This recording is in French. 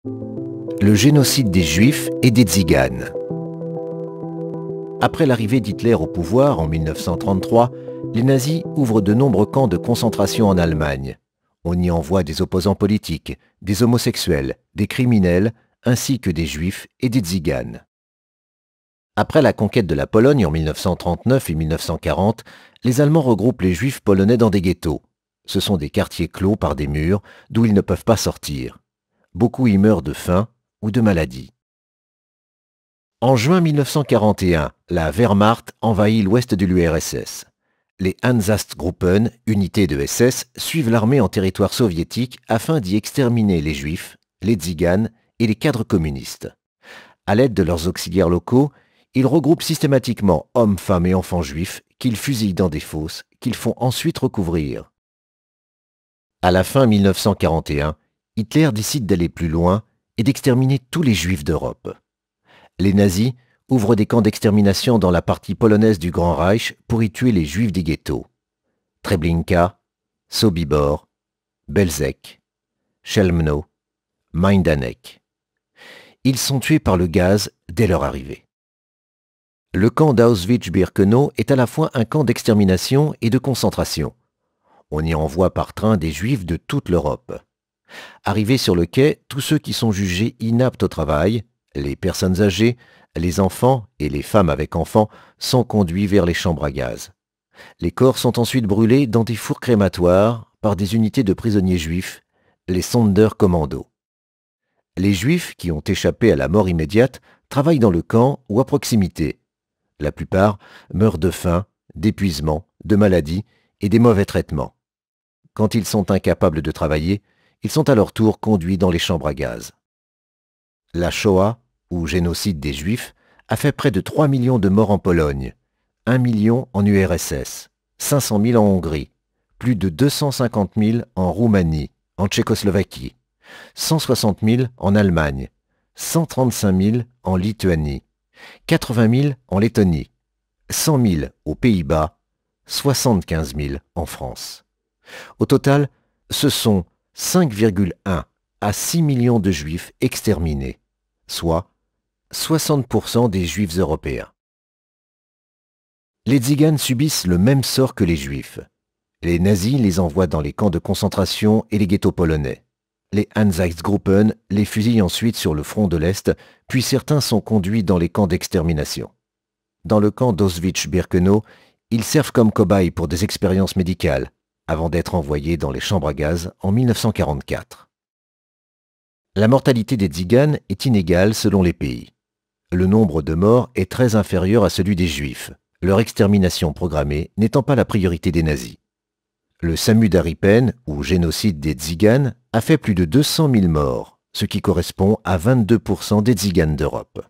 Le génocide des Juifs et des Tziganes. Après l'arrivée d'Hitler au pouvoir en 1933, les nazis ouvrent de nombreux camps de concentration en Allemagne. On y envoie des opposants politiques, des homosexuels, des criminels, ainsi que des Juifs et des Tziganes. Après la conquête de la Pologne en 1939 et 1940, les Allemands regroupent les Juifs polonais dans des ghettos. Ce sont des quartiers clos par des murs d'où ils ne peuvent pas sortir. Beaucoup y meurent de faim ou de maladie. En juin 1941, la Wehrmacht envahit l'ouest de l'URSS. Les Einsatzgruppen, unités de SS, suivent l'armée en territoire soviétique afin d'y exterminer les Juifs, les Tziganes et les cadres communistes. À l'aide de leurs auxiliaires locaux, ils regroupent systématiquement hommes, femmes et enfants juifs qu'ils fusillent dans des fosses qu'ils font ensuite recouvrir. À la fin 1941, Hitler décide d'aller plus loin et d'exterminer tous les Juifs d'Europe. Les nazis ouvrent des camps d'extermination dans la partie polonaise du Grand Reich pour y tuer les Juifs des ghettos. Treblinka, Sobibor, Belzec, Chelmno, Majdanek. Ils sont tués par le gaz dès leur arrivée. Le camp d'Auschwitz-Birkenau est à la fois un camp d'extermination et de concentration. On y envoie par train des Juifs de toute l'Europe. Arrivés sur le quai, tous ceux qui sont jugés inaptes au travail, les personnes âgées, les enfants et les femmes avec enfants sont conduits vers les chambres à gaz. Les corps sont ensuite brûlés dans des fours crématoires par des unités de prisonniers juifs, les Sonderkommando. Les Juifs qui ont échappé à la mort immédiate travaillent dans le camp ou à proximité. La plupart meurent de faim, d'épuisement, de maladie et des mauvais traitements. Quand ils sont incapables de travailler, ils sont à leur tour conduits dans les chambres à gaz. La Shoah, ou génocide des Juifs, a fait près de 3 millions de morts en Pologne, 1 million en URSS, 500 000 en Hongrie, plus de 250 000 en Roumanie, en Tchécoslovaquie, 160 000 en Allemagne, 135 000 en Lituanie, 80 000 en Lettonie, 100 000 aux Pays-Bas, 75 000 en France. Au total, ce sont 5,1 à 6 millions de Juifs exterminés, soit 60% des Juifs européens. Les Tziganes subissent le même sort que les Juifs. Les nazis les envoient dans les camps de concentration et les ghettos polonais. Les Einsatzgruppen les fusillent ensuite sur le front de l'Est, puis certains sont conduits dans les camps d'extermination. Dans le camp d'Auschwitz-Birkenau, ils servent comme cobayes pour des expériences médicales, avant d'être envoyés dans les chambres à gaz en 1944. La mortalité des Tziganes est inégale selon les pays. Le nombre de morts est très inférieur à celui des Juifs, leur extermination programmée n'étant pas la priorité des nazis. Le Samudaripen, ou génocide des Tziganes, a fait plus de 200 000 morts, ce qui correspond à 22% des Tziganes d'Europe.